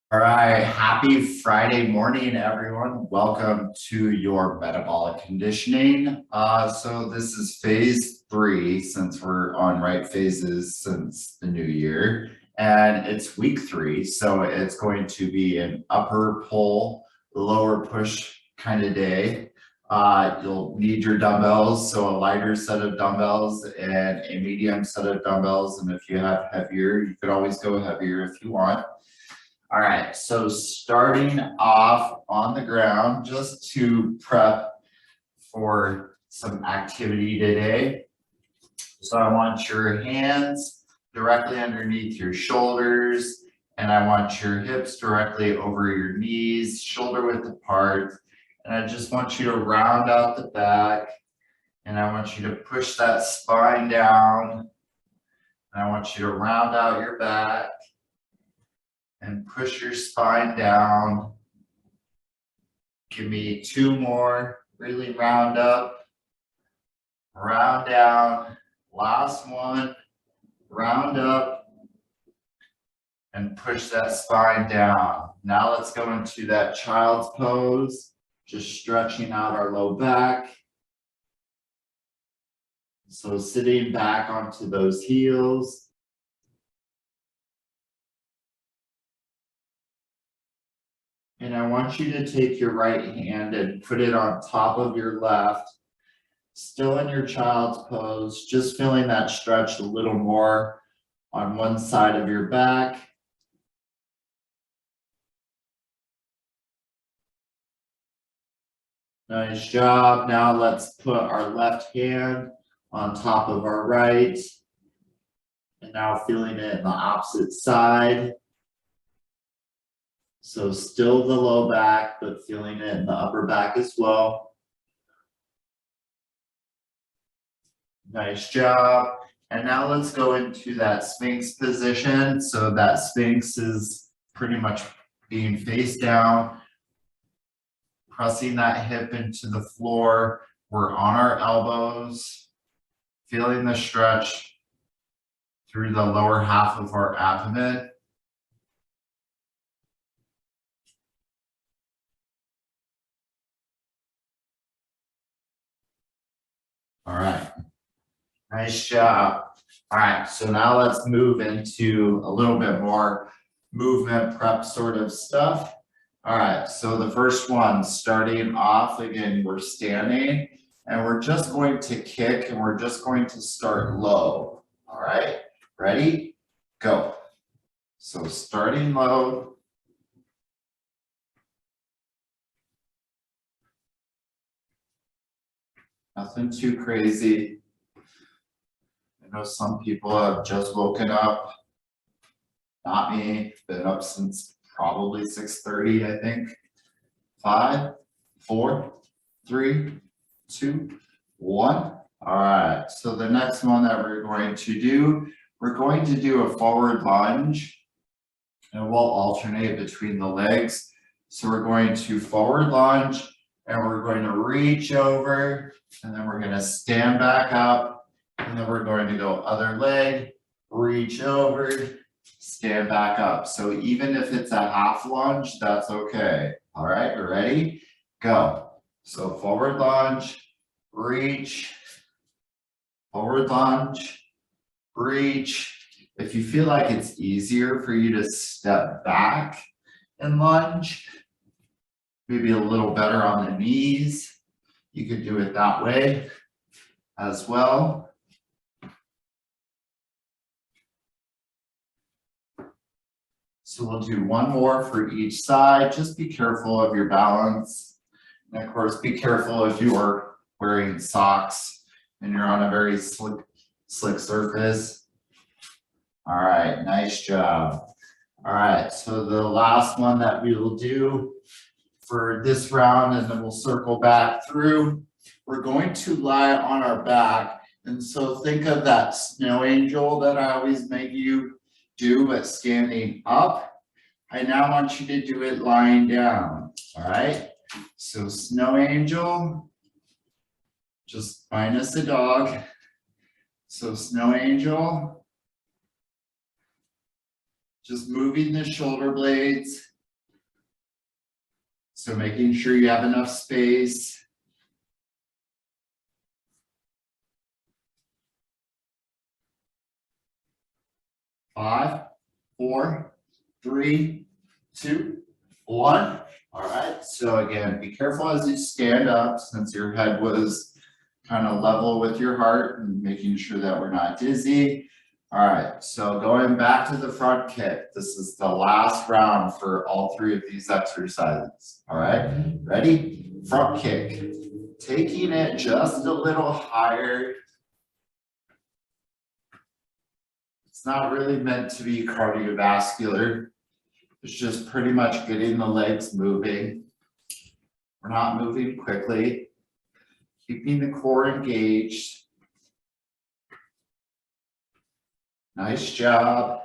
All right, happy Friday morning, everyone. Welcome to your metabolic conditioning. So this is phase 3 since we're on right phases since the new year, and it's week 3. So it's going to be an upper pull, lower push kind of day. You'll need your dumbbells, so a lighter set of dumbbells and a medium set of dumbbells. And if you have heavier, you could always go heavier if you want. All right, so starting off on the ground, just to prep for some activity today. So I want your hands directly underneath your shoulders, and I want your hips directly over your knees, shoulder width apart. And I just want you to round out the back, and I want you to push that spine down. And I want you to round out your back and push your spine down. Give me 2 more. Really round up, round down. Last one. Round up and push that spine down. Now let's go into that child's pose, just stretching out our low back. So sitting back onto those heels. And I want you to take your right hand and put it on top of your left, still in your child's pose, just feeling that stretch a little more on one side of your back. Nice job. Now let's put our left hand on top of our right. And now feeling it in the opposite side. So still the low back, but feeling it in the upper back as well. Nice job. And now let's go into that Sphinx position. So that Sphinx is pretty much being face down, pressing that hip into the floor. We're on our elbows, feeling the stretch through the lower half of our abdomen. All right, nice job. All right, so now let's move into a little bit more movement prep sort of stuff. All right, so the first one, starting off, again, we're standing and we're just going to kick and we're just going to start low. All right, ready? Go. So starting low. Nothing too crazy. I know some people have just woken up. Not me. Been up since probably 6:30, I think. 5, 4, 3, 2, 1. All right. So the next one that we're going to do a forward lunge, and we'll alternate between the legs. So we're going to forward lunge, and we're going to reach over, and then we're going to stand back up, and then we're going to go other leg, reach over, stand back up. So even if it's a half lunge, that's okay. All right, we're ready? Go. So forward lunge, reach, forward lunge, reach. If you feel like it's easier for you to step back and lunge, maybe a little better on the knees, you could do it that way as well. So we'll do one more for each side. Just be careful of your balance. And of course, be careful if you are wearing socks and you're on a very slick surface. All right, nice job. All right, so the last one that we will do for this round, and then we'll circle back through. We're going to lie on our back. And so think of that snow angel that I always make you do, but standing up. I now want you to do it lying down. All right, so snow angel, just minus the dog. So snow angel, just moving the shoulder blades, So making sure you have enough space. 5, 4, 3, 2, 1. All right, so again, be careful as you stand up since your head was kind of level with your heart and making sure that we're not dizzy. All right, so going back to the front kick. This is the last round for all 3 of these exercises. All right, ready? Front kick. Taking it just a little higher. It's not really meant to be cardiovascular. It's just pretty much getting the legs moving. We're not moving quickly. Keeping the core engaged. Nice job.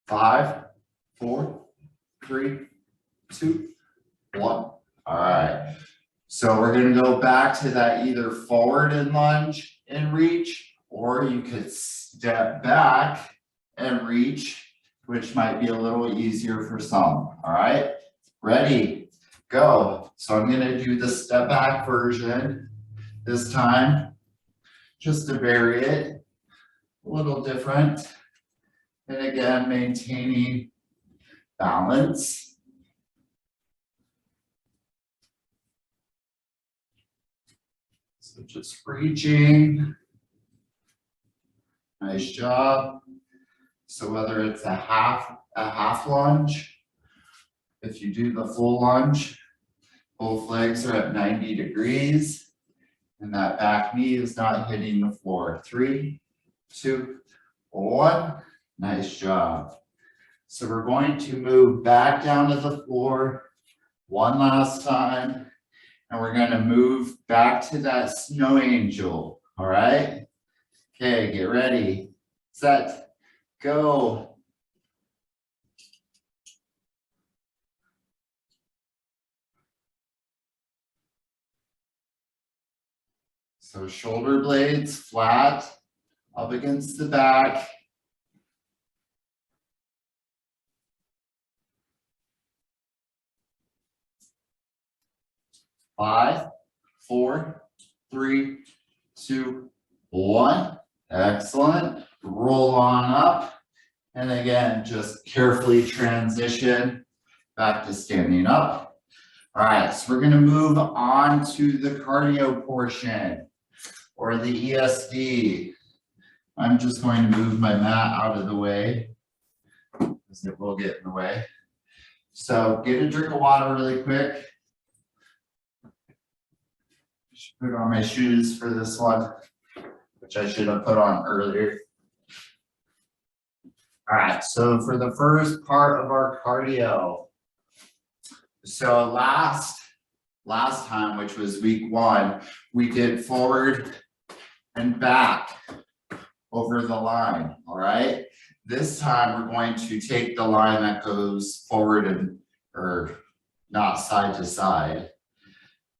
5, 4, 3, 2, 1. All right. So we're going to go back to that either forward and lunge and reach, or you could step back and reach, which might be a little easier for some. All right. Ready, go. So I'm going to do the step back version this time, just to vary it a little different. And again, maintaining balance. So just reaching. Nice job. So whether it's a half lunge, if you do the full lunge, both legs are at 90 degrees and that back knee is not hitting the floor. 3, 2, 1. Nice job. So we're going to move back down to the floor one last time, and we're going to move back to that snow angel. All right. Okay, get ready, set, go. So shoulder blades flat up against the back. 5, 4, 3, 2, 1. Excellent. Roll on up. And again, just carefully transition back to standing up. All right, so we're going to move on to the cardio portion, or the ESD. I'm just going to move my mat out of the way because it will get in the way. So get a drink of water really quick. Put on my shoes for this one, which I should have put on earlier. All right, so for the first part of our cardio. So last time, which was week 1, we did forward and back over the line. All right. This time we're going to take the line that goes forward and, or not side to side.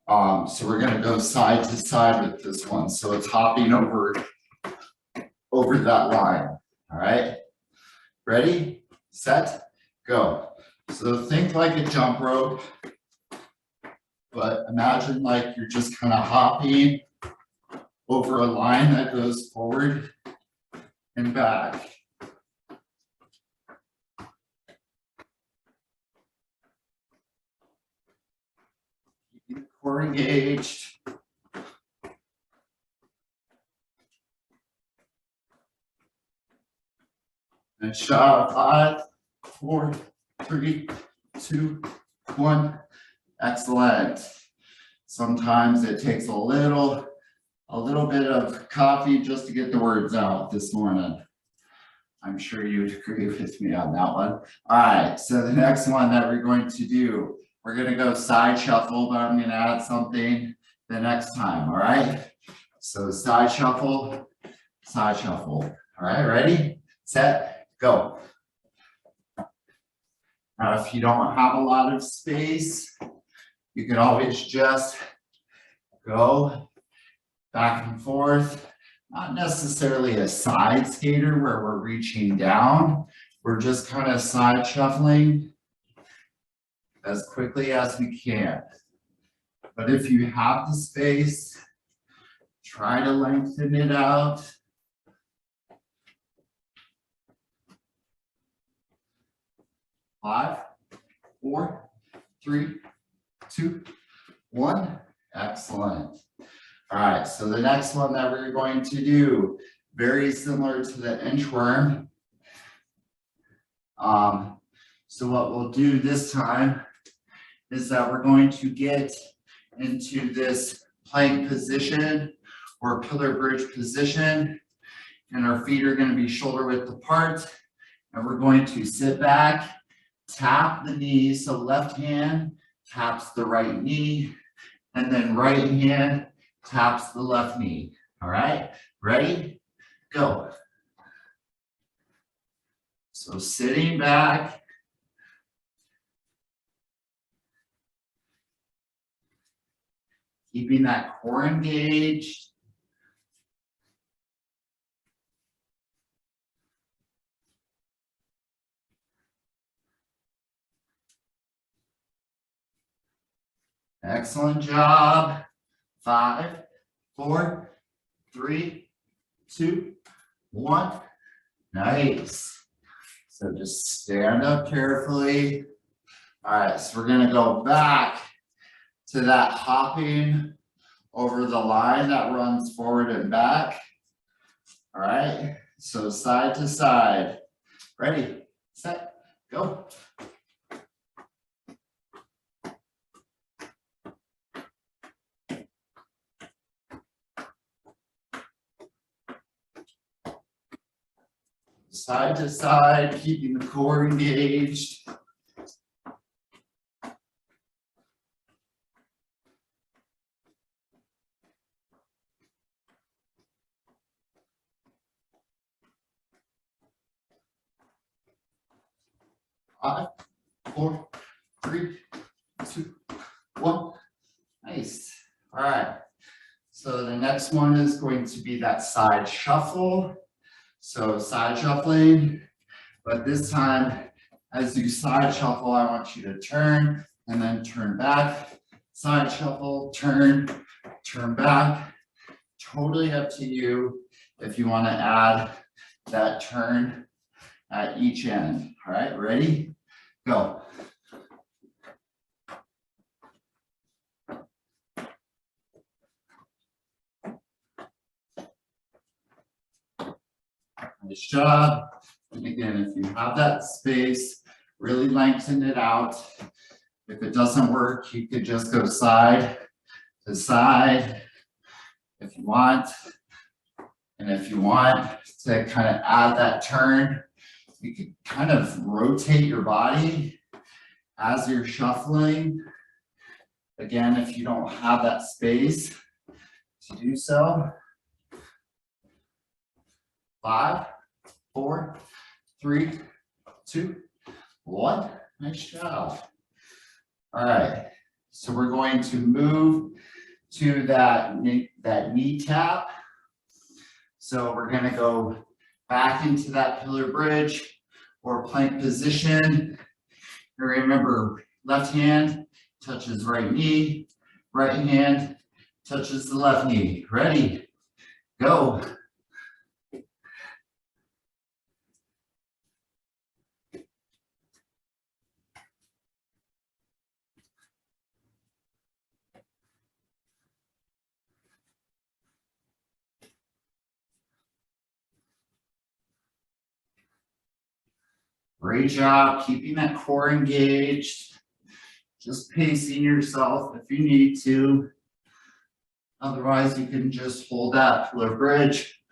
So we're going to go side to side with this one. So it's hopping over that line. All right. Ready, set, go. So think like a jump rope, but imagine like you're just kind of hopping over a line that goes forward and back. Keeping the core engaged. And shot 5, 4, 3, 2, 1. Excellent. Sometimes it takes a little bit of coffee just to get the words out this morning. I'm sure you'd agree with me on that one. All right, so the next one that we're going to do, we're going to go side shuffle, but I'm going to add something the next time. All right, so side shuffle, side shuffle. All right, ready, set, go. Now, if you don't have a lot of space, you can always just go back and forth. Not necessarily a side skater where we're reaching down. We're just kind of side shuffling as quickly as we can. But if you have the space, try to lengthen it out. Five, 4, 3, 2, 1. Excellent. All right, so the next one that we're going to do, very similar to the inchworm. So what we'll do this time is that we're going to get into this plank position or pillar bridge position, and our feet are going to be shoulder width apart, and we're going to sit back, tap the knee, so left hand taps the right knee, and then right hand taps the left knee. All right, ready? Go. So sitting back, keeping that core engaged. Excellent job. 5, 4, 3, 2, 1. Nice. So just stand up carefully. All right, so we're gonna go back to that hopping over the line that runs forward and back. All right, so side to side. Ready, set, go. Side to side, keeping the core engaged. Five, 4, 3, 2, 1. Nice. All right. So the next one is going to be that side shuffle. So side shuffling, but this time, as you side shuffle, I want you to turn and then turn back. Side shuffle, turn back. Totally up to you if you want to add that turn at each end. All right, ready? Go. Nice job. And again, if you have that space, really lengthen it out. If it doesn't work, you could just go side to side if you want. And if you want to kind of add that turn, you can kind of rotate your body as you're shuffling. Again, if you don't have that space to do so. 5, 4, 3, 2, 1. Nice job. All right, so we're going to move to that knee tap. So we're going to go back into that pillar bridge or plank position. And remember, left hand touches right knee, right hand touches the left knee. Ready? Go. Great job keeping that core engaged. Just pacing yourself if you need to. Otherwise, you can just hold that pillar bridge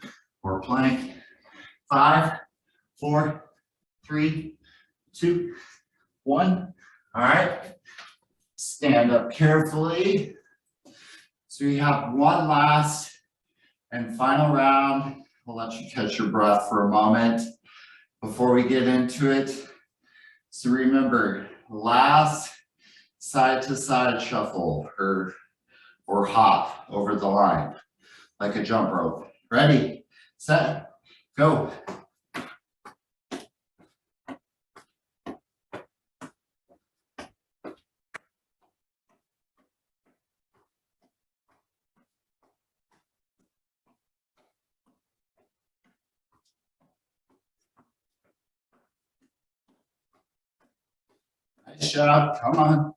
or plank. 5, 4, 3, 2, 1. All right. Stand up carefully. So we have one last and final round. We'll let you catch your breath for a moment before we get into it. So remember, last side to side shuffle or hop over the line like a jump rope. Ready, set, go. Nice job. Come on.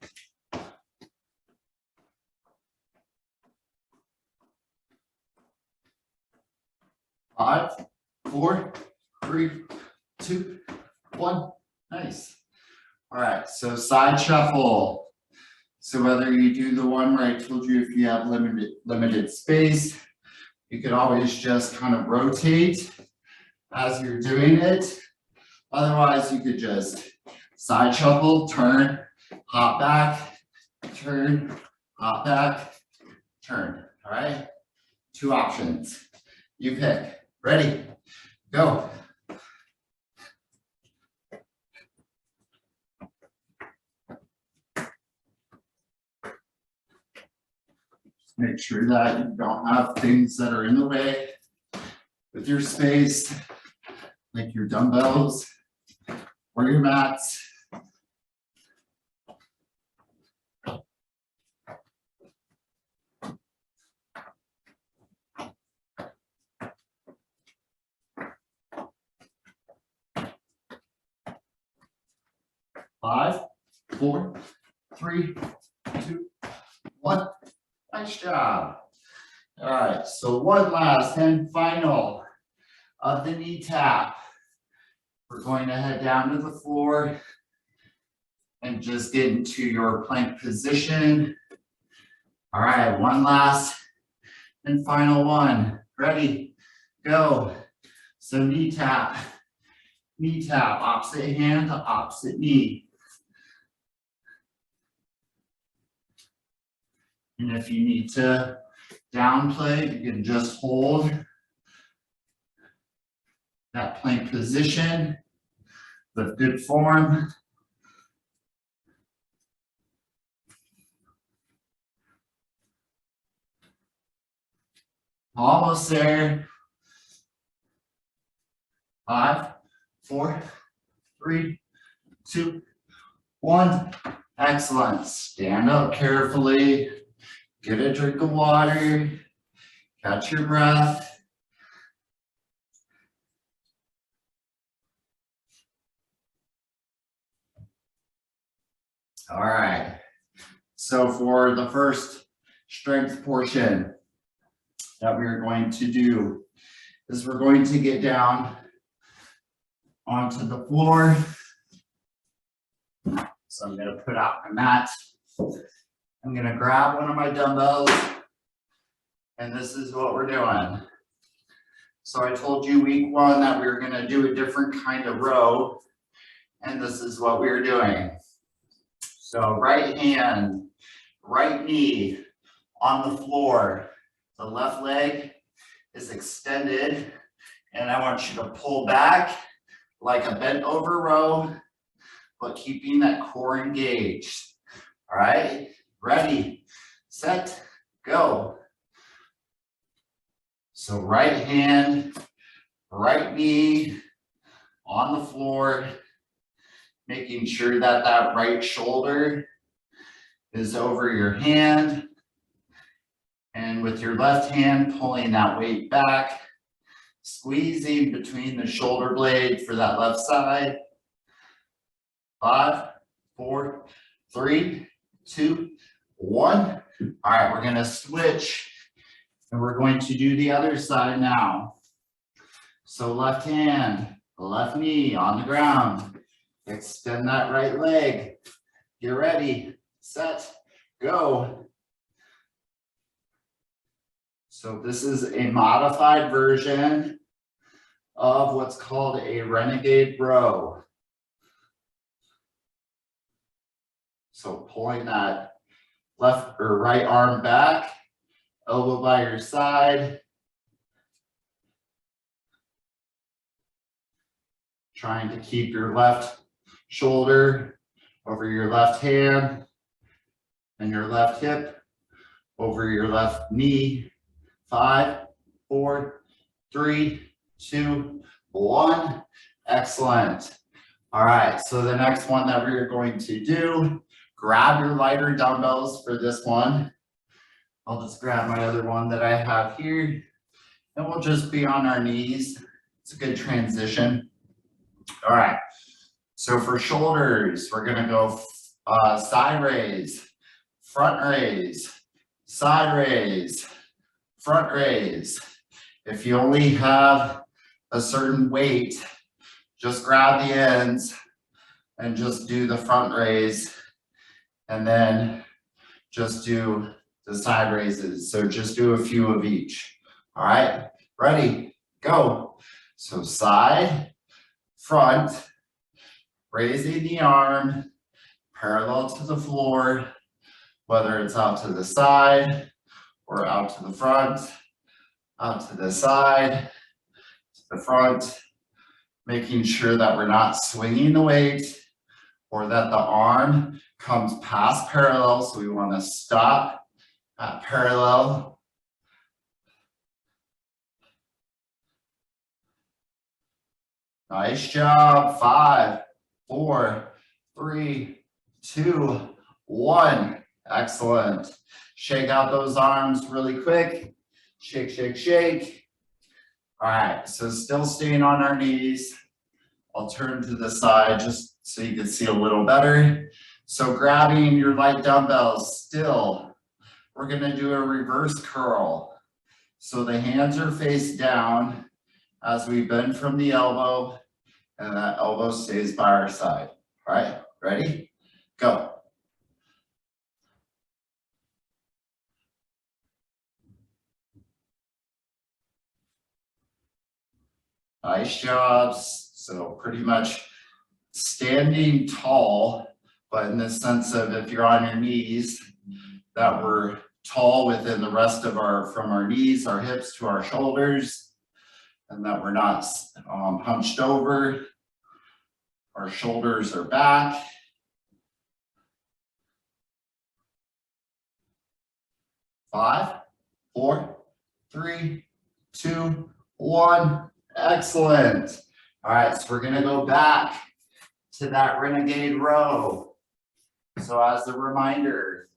Five, 4, 3, 2, 1. Nice. All right, so side shuffle. So whether you do the one where I told you if you have limited space, you could always just kind of rotate as you're doing it. Otherwise, you could just side shuffle, turn, hop back, turn, hop back, turn. All right, 2 options. You pick. Ready, go. Just make sure that you don't have things that are in the way with your space, like your dumbbells or your mats. Five, 4, 3, 2, 1. Nice job. All right, so one last and final of the knee tap. We're going to head down to the floor and just get into your plank position. All right, one last and final one. Ready, go. So knee tap, opposite hand to opposite knee. And if you need to downplay, you can just hold that plank position with good form. Almost there. 5, 4, 3, 2, 1. Excellent. Stand up carefully. Get a drink of water. Catch your breath. All right. So for the first strength portion that we're going to do is we're going to get down onto the floor. So I'm going to put out my mat. I'm going to grab one of my dumbbells, and this is what we're doing. So I told you week 1 that we were going to do a different kind of row, and this is what we were doing. So right hand, right knee on the floor. The left leg is extended, and I want you to pull back like a bent over row, but keeping that core engaged. All right, ready, set, go. So right hand, right knee on the floor, making sure that that right shoulder is over your hand. And with your left hand, pulling that weight back, squeezing between the shoulder blade for that left side. 5, 4, 3, 2, 1. All right, we're going to switch and we're going to do the other side now. So left hand, left knee on the ground. Extend that right leg. Get ready, set, go. So this is a modified version of what's called a renegade row. So pulling that left or right arm back, elbow by your side. Trying to keep your left shoulder over your left hand and your left hip over your left knee. 5, 4, 3, 2, 1. Excellent. All right, so the next one that we're going to do, grab your lighter dumbbells for this one. I'll just grab my other one that I have here, and we'll just be on our knees. It's a good transition. All right, so for shoulders, we're gonna go Side raise, front raise, side raise, front raise. If you only have a certain weight, just grab the ends and just do the front raise, and then just do the side raises. So just do a few of each. All right, ready, go. So side, front, raising the arm parallel to the floor, whether it's out to the side or out to the front, out to the side, to the front, making sure that we're not swinging the weight or that the arm comes past parallel. So we want to stop at parallel. Nice job. 5, 4, 3, 2, 1. Excellent. Shake out those arms really quick. Shake, shake, shake. All right, so still staying on our knees. I'll turn to the side just so you can see a little better. So grabbing your light dumbbells still, we're gonna do a reverse curl. So the hands are face down as we bend from the elbow, and that elbow stays by our side. All right, ready? Go. Nice jobs. So pretty much standing tall, but in the sense of if you're on your knees, that we're tall within the rest of from our knees, our hips to our shoulders, and that we're not hunched over. Our shoulders are back. Five, 4, 3, 2, 1. Excellent. All right, so we're gonna go back to that renegade row. So as a reminder,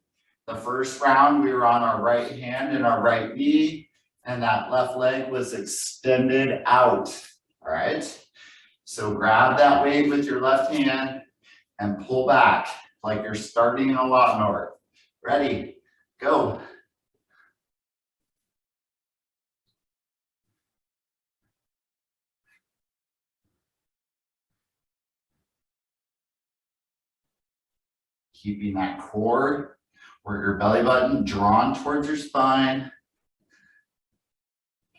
the first round we were on our right hand and our right knee, and that left leg was extended out. All right, so grab that weight with your left hand and pull back like you're starting a lawnmower. Ready, go. Keeping that core or your belly button drawn towards your spine.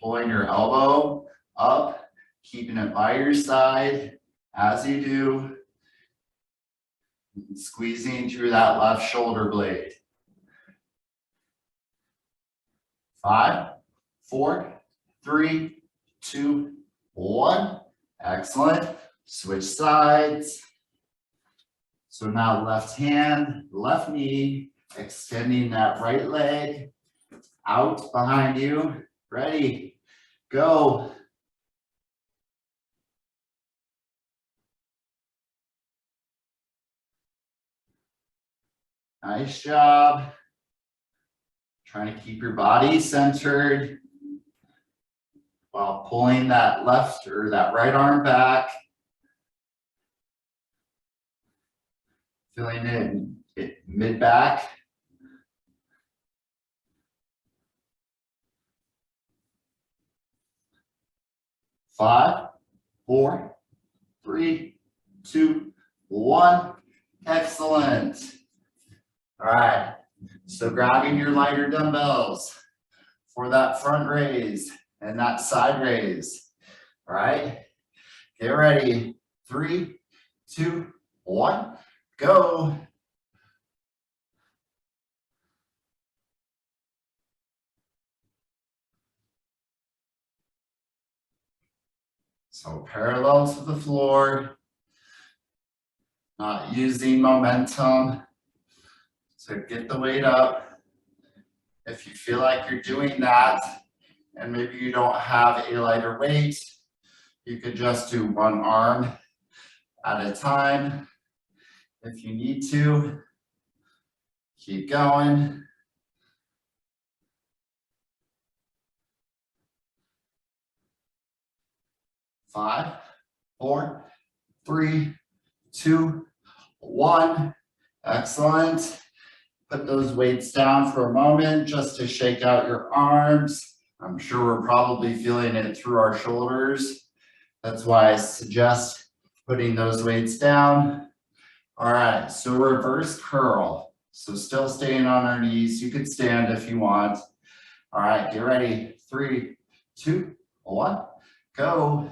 Pulling your elbow up, keeping it by your side as you do. Squeezing through that left shoulder blade. 5, 4, 3, 2, 1. Excellent. Switch sides. So now left hand, left knee, extending that right leg out behind you. Ready, go. Nice job. Trying to keep your body centered while pulling that left or that right arm back. Feeling it mid-back. 5, 4, 3, 2, 1. Excellent. All right, so grabbing your lighter dumbbells for that front raise and that side raise. All right, get ready. 3, 2, 1, go. So parallel to the floor, not using momentum to get the weight up. If you feel like you're doing that and maybe you don't have a lighter weight, you could just do one arm at a time. If you need to, keep going. Five, 4, 3, 2, 1. Excellent. Put those weights down for a moment just to shake out your arms. I'm sure we're probably feeling it through our shoulders. That's why I suggest putting those weights down. All right, so reverse curl. So still staying on our knees. You could stand if you want. All right, get ready. 3, 2, 1, go.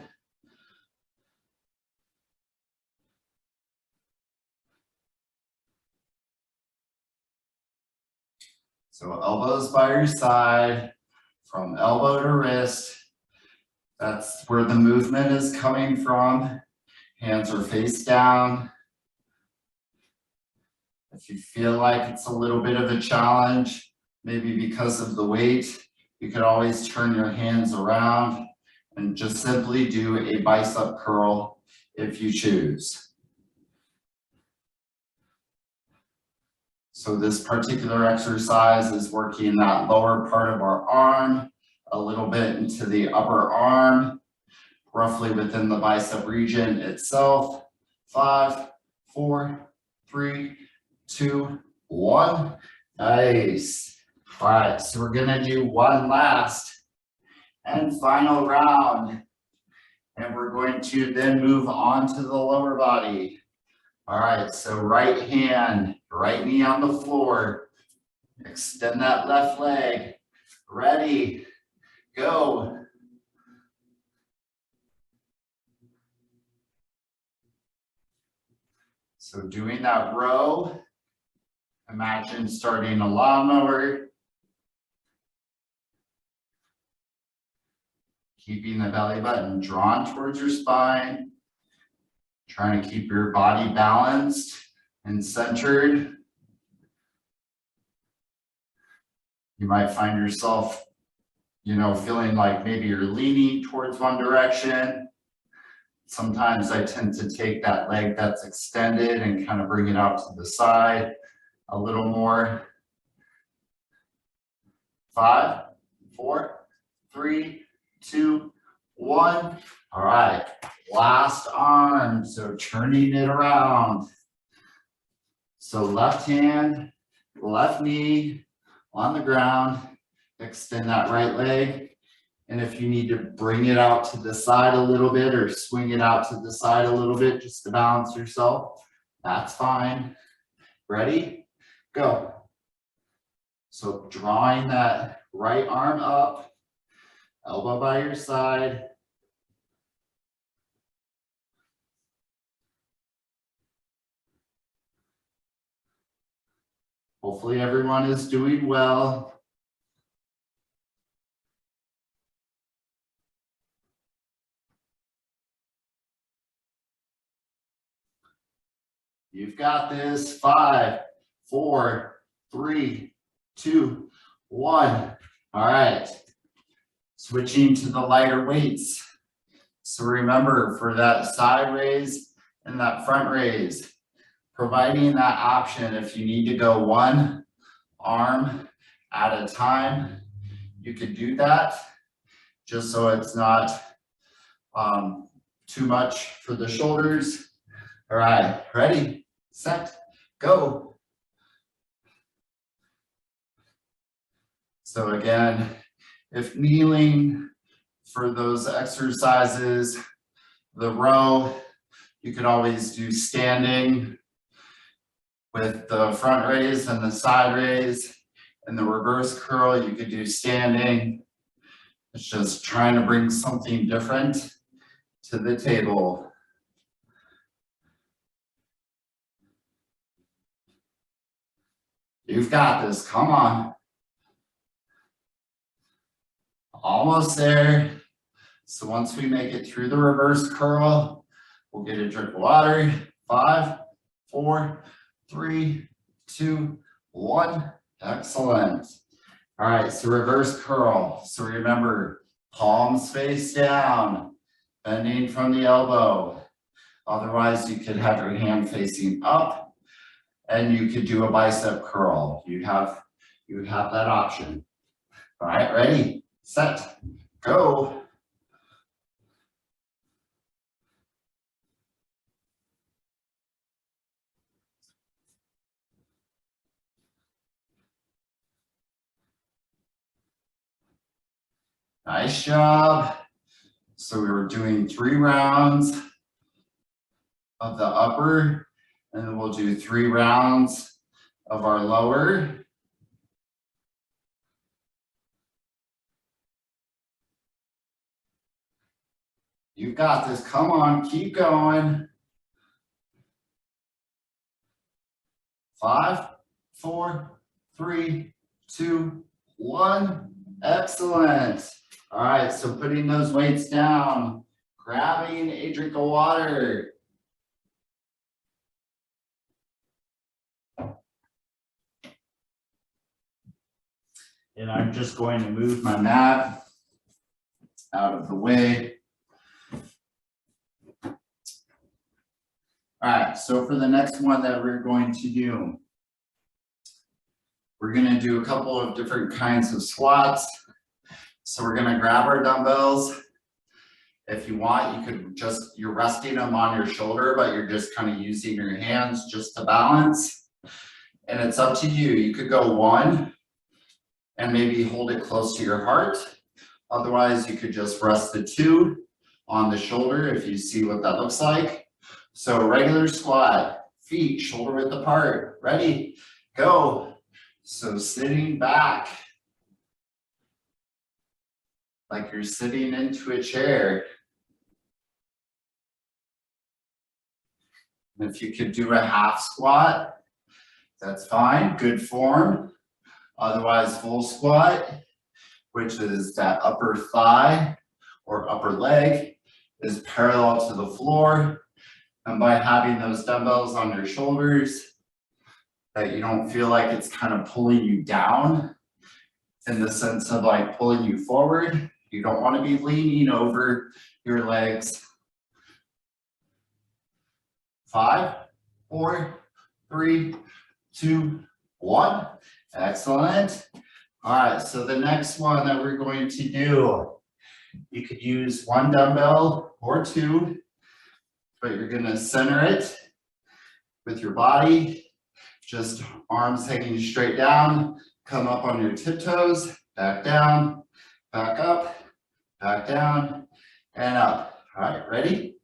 So elbows by your side, from elbow to wrist. That's where the movement is coming from. Hands are face down. If you feel like it's a little bit of a challenge, maybe because of the weight, you could always turn your hands around and just simply do a bicep curl if you choose. So this particular exercise is working that lower part of our arm, a little bit into the upper arm, roughly within the bicep region itself. 5, 4, 3, 2, 1. Nice. All right, so we're gonna do one last and final round. And we're going to then move on to the lower body. All right, so right hand, right knee on the floor. Extend that left leg. Ready, go. So doing that row, imagine starting a lawnmower. Keeping the belly button drawn towards your spine. Trying to keep your body balanced and centered. You might find yourself, feeling like maybe you're leaning towards one direction. Sometimes I tend to take that leg that's extended and kind of bring it out to the side a little more. 5, 4, 3, 2, 1. All right, last arm, so turning it around. So left hand, left knee on the ground, extend that right leg. And if you need to bring it out to the side a little bit or swing it out to the side a little bit just to balance yourself, that's fine. Ready? Go. So drawing that right arm up, elbow by your side. Hopefully everyone is doing well. You've got this. 5, 4, 3, 2, 1. All right. Switching to the lighter weights. So remember, for that side raise and that front raise, providing that option if you need to go one arm at a time, you could do that just so it's not too much for the shoulders. All right, ready, set, go. So again, if kneeling for those exercises, the row, you could always do standing with the front raise and the side raise, and the reverse curl, you could do standing. It's just trying to bring something different to the table. You've got this, come on. Almost there. So once we make it through the reverse curl, we'll get a drink of water. 5, 4, 3, 2, 1. Excellent. All right, so reverse curl. So remember, palms face down, bending from the elbow. Otherwise, you could have your hand facing up and you could do a bicep curl. You have that option. All right, ready, set, go. Nice job. So we were doing 3 rounds of the upper, and then we'll do 3 rounds of our lower. You've got this. Come on, keep going. 5, 4, 3, 2, 1. Excellent. All right, so putting those weights down, grabbing a drink of water. And I'm just going to move my mat out of the way. All right, so for the next one that we're going to do, we're going to do a couple of different kinds of squats. So we're going to grab our dumbbells. If you want, you could just, you're resting them on your shoulder, but you're just kind of using your hands just to balance. And it's up to you. You could go 1 and maybe hold it close to your heart. Otherwise, you could just rest the 2 on the shoulder if you see what that looks like. So regular squat, feet shoulder width apart. Ready, go. So sitting back like you're sitting into a chair. And if you could do a half squat, that's fine, good form. Otherwise, full squat, which is that upper thigh or upper leg is parallel to the floor. And by having those dumbbells on your shoulders, that you don't feel like it's kind of pulling you down in the sense of like pulling you forward. You don't want to be leaning over your legs. 5, 4, 3, 2, 1. Excellent. All right, so the next one that we're going to do, you could use 1 dumbbell or 2, but you're going to center it with your body. Just arms hanging straight down, come up on your tiptoes, back down, back up, back down, and up. All right, ready?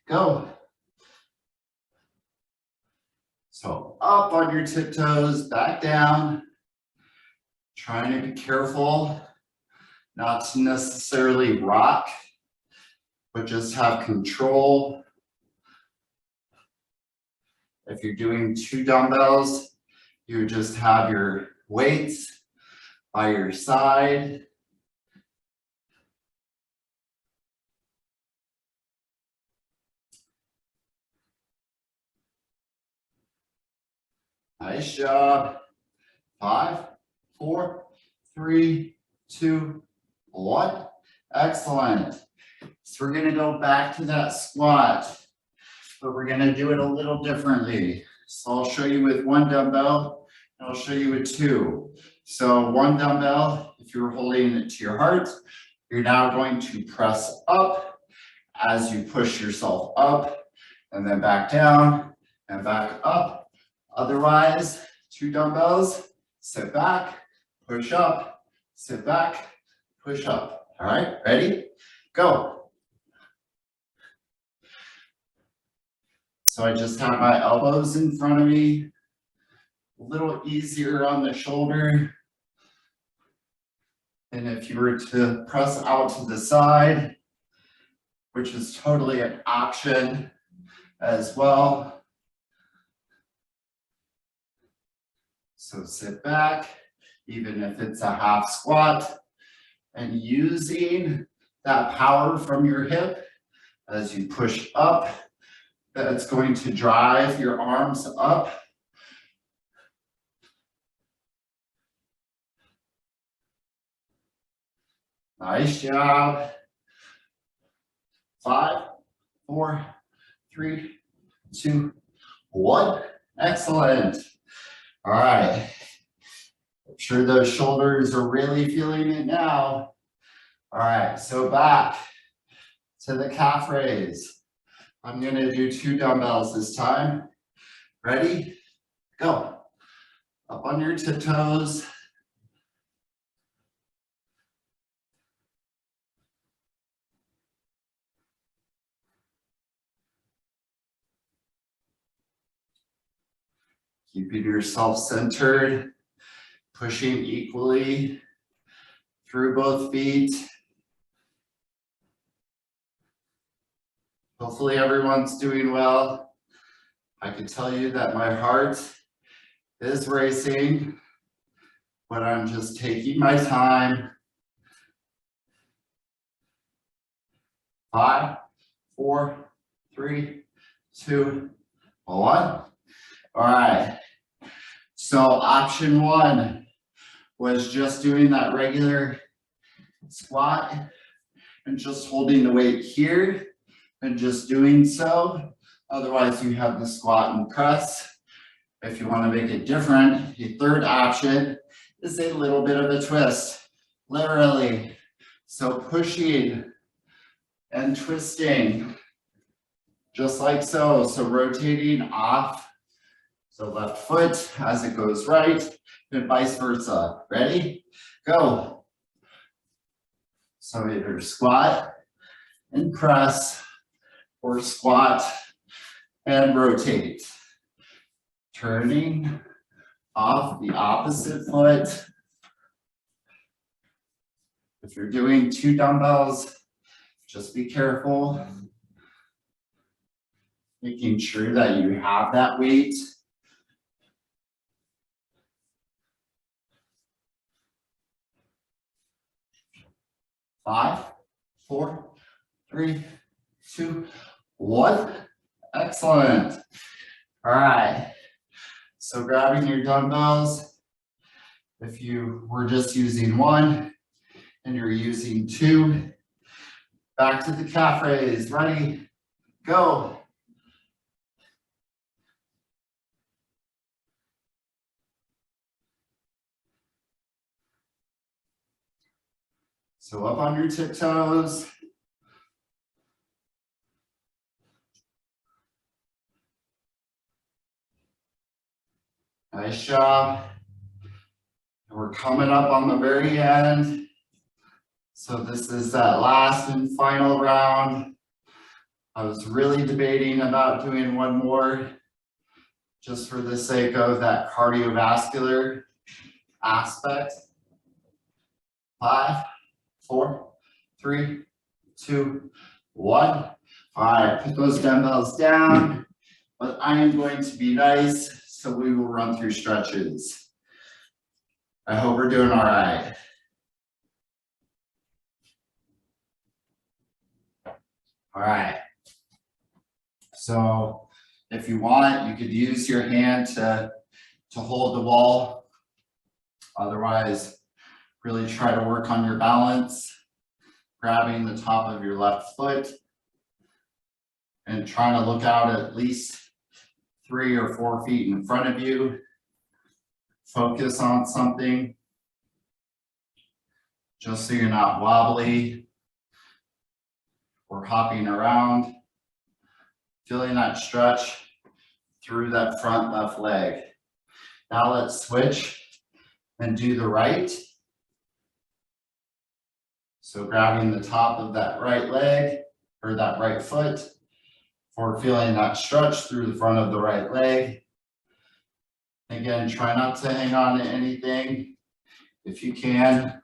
Go. So up on your tiptoes, back down. Trying to be careful not to necessarily rock, but just have control. If you're doing 2 dumbbells, you just have your weights by your side. Nice job. 5, 4, 3, 2, 1. Excellent. So we're going to go back to that squat, but we're going to do it a little differently. So I'll show you with 1 dumbbell, and I'll show you with 2. So 1 dumbbell, if you're holding it to your heart, you're now going to press up as you push yourself up, and then back down and back up. Otherwise, 2 dumbbells, sit back, push up, sit back, push up. All right, ready? Go. So I just have my elbows in front of me, a little easier on the shoulder. And if you were to press out to the side, which is totally an option as well. So sit back, even if it's a half squat, and using that power from your hip as you push up, that's going to drive your arms up. Nice job. 5, 4, 3, 2, 1. Excellent. All right. I'm sure those shoulders are really feeling it now. All right, so back to the calf raise. I'm going to do 2 dumbbells this time. Ready? Go. Up on your tiptoes. Keeping yourself centered, pushing equally through both feet. Hopefully everyone's doing well. I can tell you that my heart is racing, but I'm just taking my time. 5, 4, 3, 2, 1. All right. So option 1 was just doing that regular squat and just holding the weight here and just doing so. Otherwise, you have the squat and press. If you want to make it different, the third option is a little bit of a twist, literally. So pushing and twisting, just like so. So rotating off, so left foot as it goes right, and vice versa. Ready? Go. So either squat and press, or squat and rotate. Turning off the opposite foot. If you're doing 2 dumbbells, just be careful. Making sure that you have that weight. Five, 4, 3, 2, 1. Excellent. All right. So grabbing your dumbbells, if you were just using 1 and you're using 2, back to the calf raise. Ready? Go. So up on your tiptoes. Nice job. And we're coming up on the very end. So this is that last and final round. I was really debating about doing one more just for the sake of that cardiovascular aspect. 5, 4, 3, 2, 1. All right, put those dumbbells down, but I am going to be nice, so we will run through stretches. I hope we're doing all right. All right. So if you want, you could use your hand to hold the wall. Otherwise, really try to work on your balance, grabbing the top of your left foot and trying to look out at least 3 or 4 feet in front of you. Focus on something, just so you're not wobbly or hopping around. Feeling that stretch through that front left leg. Now let's switch and do the right. So grabbing the top of that right leg or that right foot for feeling that stretch through the front of the right leg. Again, try not to hang on to anything if you can.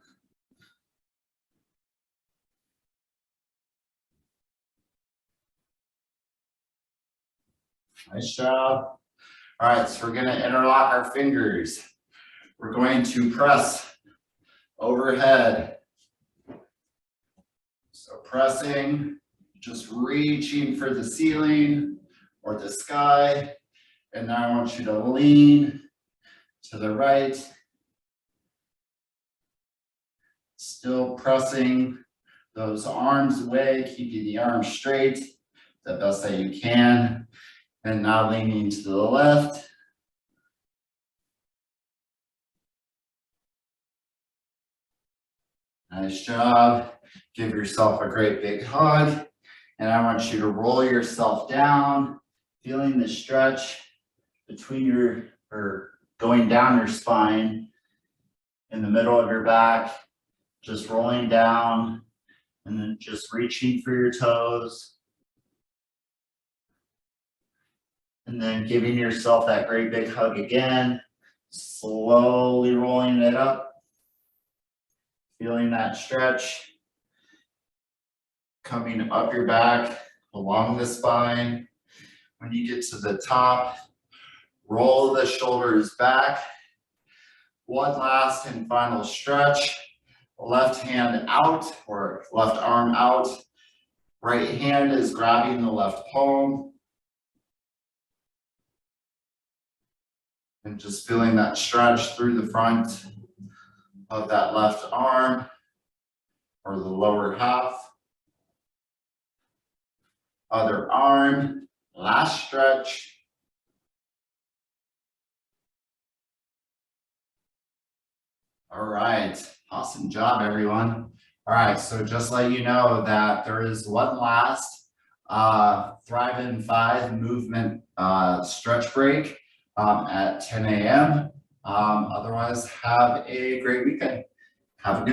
Nice job. All right, so we're going to interlock our fingers. We're going to press overhead. So pressing, just reaching for the ceiling or the sky. And now I want you to lean to the right. Still pressing those arms away, keeping the arms straight the best that you can. And now leaning to the left. Nice job. Give yourself a great big hug. And I want you to roll yourself down, feeling the stretch between going down your spine in the middle of your back, just rolling down and then just reaching for your toes. And then giving yourself that great big hug again, slowly rolling it up, feeling that stretch, coming up your back, along the spine. When you get to the top, roll the shoulders back. One last and final stretch. Left hand out or left arm out. Right hand is grabbing the left palm. And just feeling that stretch through the front of that left arm or the lower half. Other arm, last stretch. All right, awesome job, everyone. All right, so just let you know that there is one last Thrive in 5 movement stretch break at 10 a.m. Otherwise, have a great weekend. Have a good